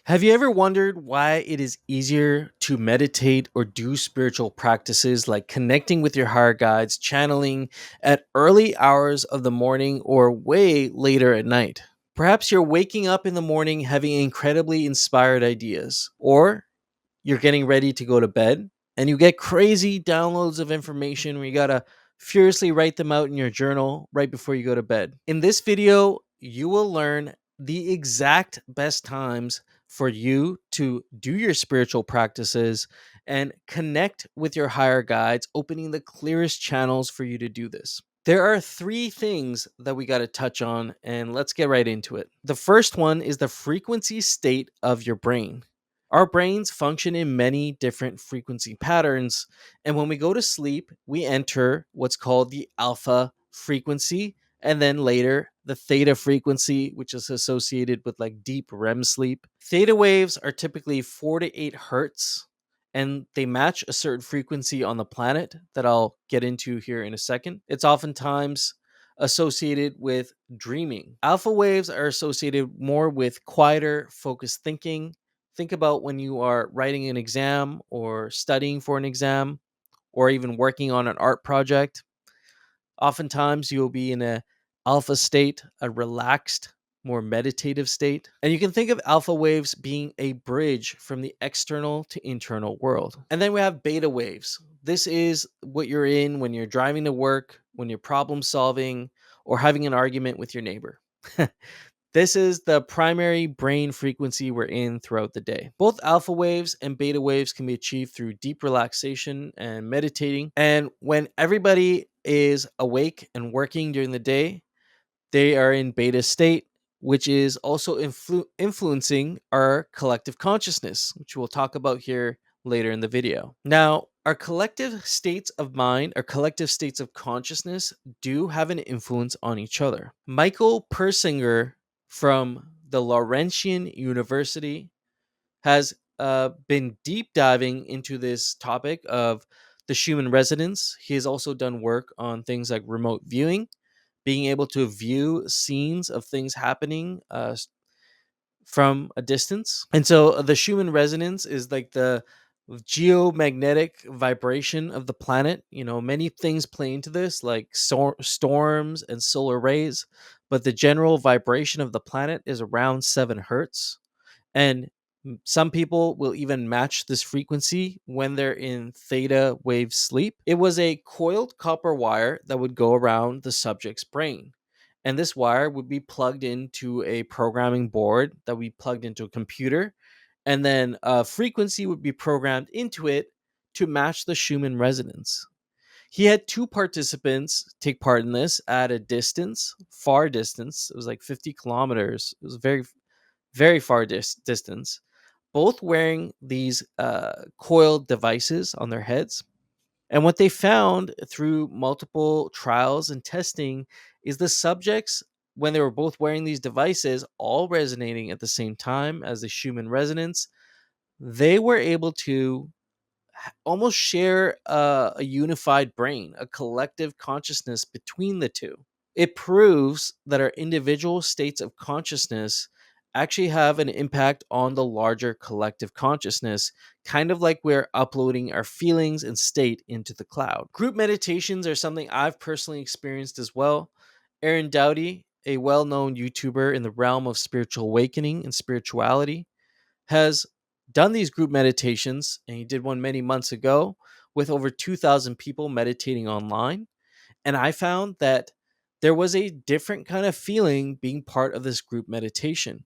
Have you ever wondered why it is easier to meditate or do spiritual practices like connecting with your higher guides, channeling at early hours of the morning or way later at night? Perhaps you're waking up in the morning having incredibly inspired ideas, or you're getting ready to go to bed and you get crazy downloads of information where you gotta furiously write them out in your journal right before you go to bed. In this video, you will learn the exact best times for you to do your spiritual practices and connect with your higher guides, opening the clearest channels for you to do this. There are three things that we got to touch on, and let's get right into it. The first one is the frequency state of your brain. Our brains function in many different frequency patterns, and when we go to sleep, we enter what's called the alpha frequency, and then later the theta frequency, which is associated with like deep REM sleep. Theta waves are typically 4 to 8 hertz, and they match a certain frequency on the planet that I'll get into here in a second. It's oftentimes associated with dreaming. Alpha waves are associated more with quieter, focused thinking. Think about when you are writing an exam or studying for an exam or even working on an art project. Oftentimes you'll be in a alpha state, a relaxed, more meditative state. And you can think of alpha waves being a bridge from the external to internal world. And then we have beta waves. This is what you're in when you're driving to work, when you're problem solving, or having an argument with your neighbor. This is the primary brain frequency we're in throughout the day. Both alpha waves and beta waves can be achieved through deep relaxation and meditating. And when everybody is awake and working during the day, they are in beta state, which is also influencing our collective consciousness, which we'll talk about here later in the video. Now, our collective states of mind, our collective states of consciousness do have an influence on each other. Michael Persinger from the Laurentian University has been deep diving into this topic of the Schumann resonance. He has also done work on things like remote viewing, being able to view scenes of things happening from a distance. And so the Schumann resonance is like the geomagnetic vibration of the planet. You know, many things play into this, like storms and solar rays, but the general vibration of the planet is around 7 hertz. And some people will even match this frequency when they're in theta wave sleep. It was a coiled copper wire that would go around the subject's brain. And this wire would be plugged into a programming board that we plugged into a computer. And then a frequency would be programmed into it to match the Schumann resonance. He had two participants take part in this at a distance, far distance. It was like 50 kilometers. It was very, very far distance, both wearing these coiled devices on their heads. And what they found through multiple trials and testing is the subjects, when they were both wearing these devices, all resonating at the same time as the Schumann resonance, they were able to almost share a unified brain, a collective consciousness between the two. It proves that our individual states of consciousness actually have an impact on the larger collective consciousness, kind of like we're uploading our feelings and state into the cloud. Group meditations are something I've personally experienced as well. Aaron Doughty, a well known YouTuber in the realm of spiritual awakening and spirituality, has done these group meditations, and he did one many months ago with over 2,000 people meditating online. And I found that there was a different kind of feeling being part of this group meditation.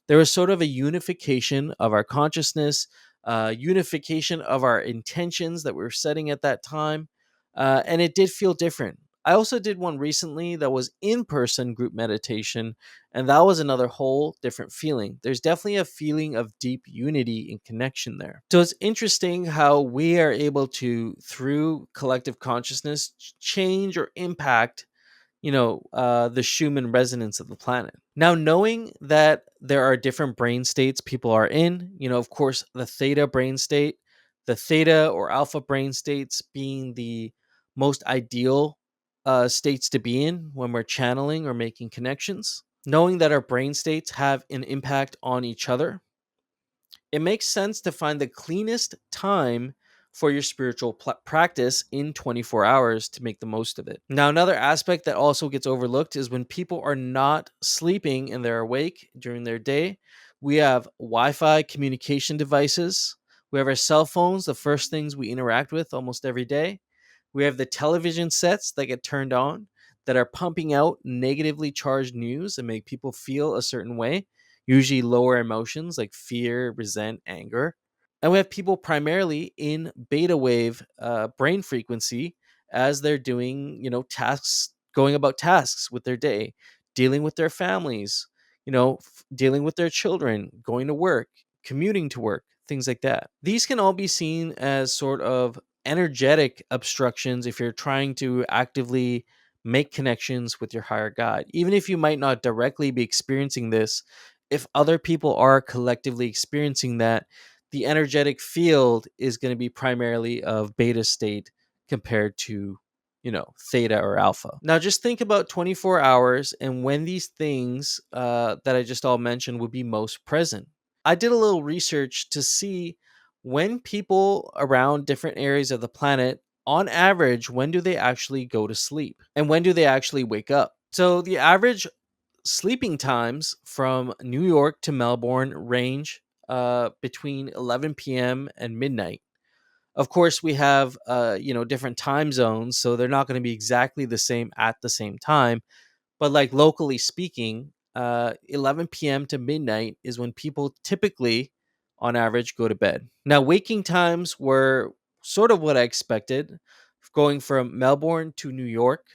There was sort of a unification of our consciousness, unification of our intentions that we were setting at that time. And it did feel different. I also did one recently that was in person group meditation, and that was another whole different feeling. There's definitely a feeling of deep unity and connection there. So it's interesting how we are able to, through collective consciousness, change or impact the Schumann resonance of the planet. Now, knowing that there are different brain states people are in, of course, the theta brain state, the theta or alpha brain states being the most ideal states to be in when we're channeling or making connections. Knowing that our brain states have an impact on each other, It makes sense to find the cleanest time for your spiritual practice in 24 hours to make the most of it. Now, another aspect that also gets overlooked is when people are not sleeping and they're awake during their day. We have Wi Fi communication devices. We have our cell phones, the first things we interact with almost every day. We have the television sets that get turned on that are pumping out negatively charged news and make people feel a certain way, usually lower emotions like fear, resent, anger. And we have people primarily in beta wave brain frequency as they're doing, tasks, going about tasks with their day, dealing with their families, dealing with their children, going to work, commuting to work, things like that. These can all be seen as sort of energetic obstructions if you're trying to actively make connections with your higher guide. Even if you might not directly be experiencing this, if other people are collectively experiencing that, the energetic field is going to be primarily of beta state compared to, theta or alpha. Now, just think about 24 hours and when these things that I just all mentioned would be most present. I did a little research to see when people around different areas of the planet, on average, when do they actually go to sleep and when do they actually wake up? So, the average sleeping times from New York to Melbourne range between 11 p.m. and midnight. Of course, we have different time zones, so they're not going to be exactly the same at the same time. But like locally speaking, 11 p.m. to midnight is when people typically, on average, go to bed. Now, waking times were sort of what I expected. Going from Melbourne to New York,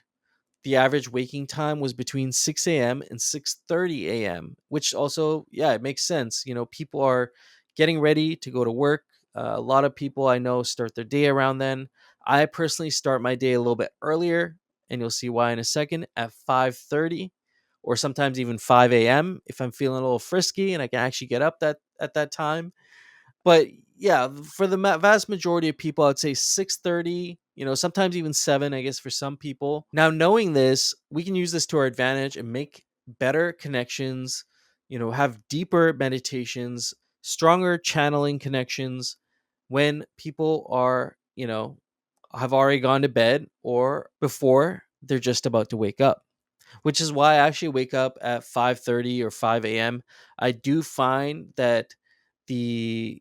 the average waking time was between 6 a.m. and 6:30 a.m., which also, yeah, it makes sense. People are getting ready to go to work. A lot of people I know start their day around then. I personally start my day a little bit earlier, and you'll see why in a second, at 5:30 or sometimes even 5 a.m. if I'm feeling a little frisky and I can actually get up that at that time. But yeah, for the vast majority of people, I'd say 6:30. Sometimes even 7, I guess, for some people. Now, knowing this, we can use this to our advantage and make better connections. Have deeper meditations, stronger channeling connections when people are, have already gone to bed or before they're just about to wake up. Which is why I actually wake up at 5:30 or 5 a.m. I do find that the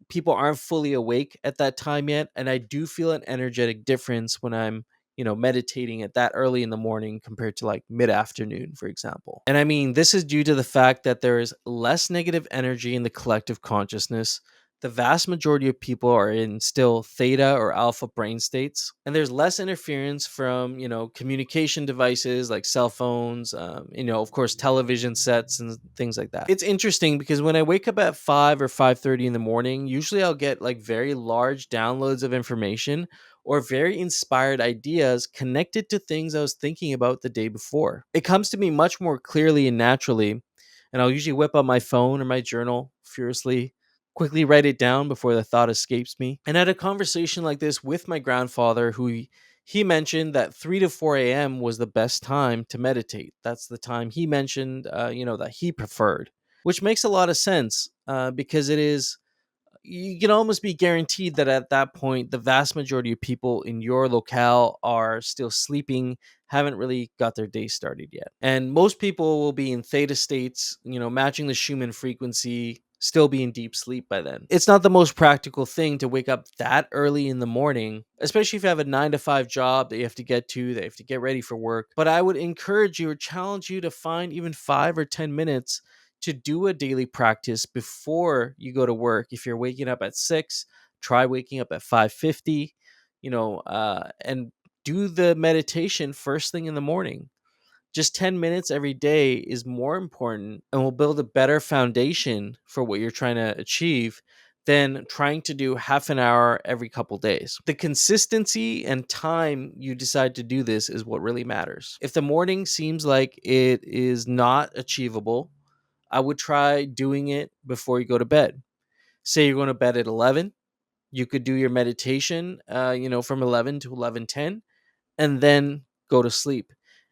people aren't fully awake at that time yet, and I do feel an energetic difference when I'm meditating at that early in the morning compared to like mid-afternoon, for example. And I mean, this is due to the fact that there is less negative energy in the collective consciousness. The vast majority of people are in still theta or alpha brain states, and there's less interference from communication devices like cell phones, of course television sets and things like that. It's interesting because when I wake up at 5 or 5:30 in the morning, usually I'll get like very large downloads of information or very inspired ideas connected to things I was thinking about the day before. It comes to me much more clearly and naturally, and I'll usually whip out my phone or my journal furiously, quickly write it down before the thought escapes me. And I had a conversation like this with my grandfather, who he mentioned that 3 to 4 a.m. was the best time to meditate. That's the time he mentioned, that he preferred, which makes a lot of sense because it is, you can almost be guaranteed that at that point, the vast majority of people in your locale are still sleeping, haven't really got their day started yet. And most people will be in theta states, matching the Schumann frequency, still be in deep sleep by then. It's not the most practical thing to wake up that early in the morning, especially if you have a 9 to 5 job that you have to get to, that you have to get ready for work. But I would encourage you or challenge you to find even 5 or 10 minutes to do a daily practice before you go to work. If you're waking up at 6, try waking up at 5:50, and do the meditation first thing in the morning. Just 10 minutes every day is more important and will build a better foundation for what you're trying to achieve than trying to do half an hour every couple days. The consistency and time you decide to do this is what really matters. If the morning seems like it is not achievable, I would try doing it before you go to bed. Say you're going to bed at 11, you could do your meditation, from 11 to 11:10, and then go to sleep.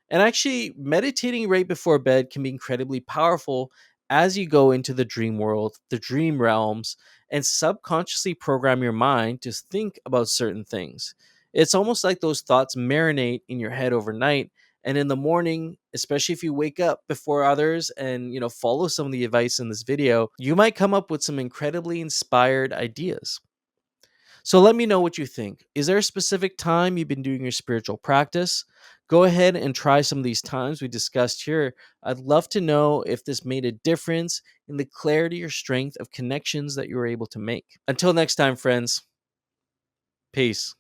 And actually, meditating right before bed can be incredibly powerful as you go into the dream world, the dream realms, and subconsciously program your mind to think about certain things. It's almost like those thoughts marinate in your head overnight, and in the morning, especially if you wake up before others and follow some of the advice in this video, you might come up with some incredibly inspired ideas. So let me know what you think. Is there a specific time you've been doing your spiritual practice? Go ahead and try some of these times we discussed here. I'd love to know if this made a difference in the clarity or strength of connections that you were able to make. Until next time, friends, peace.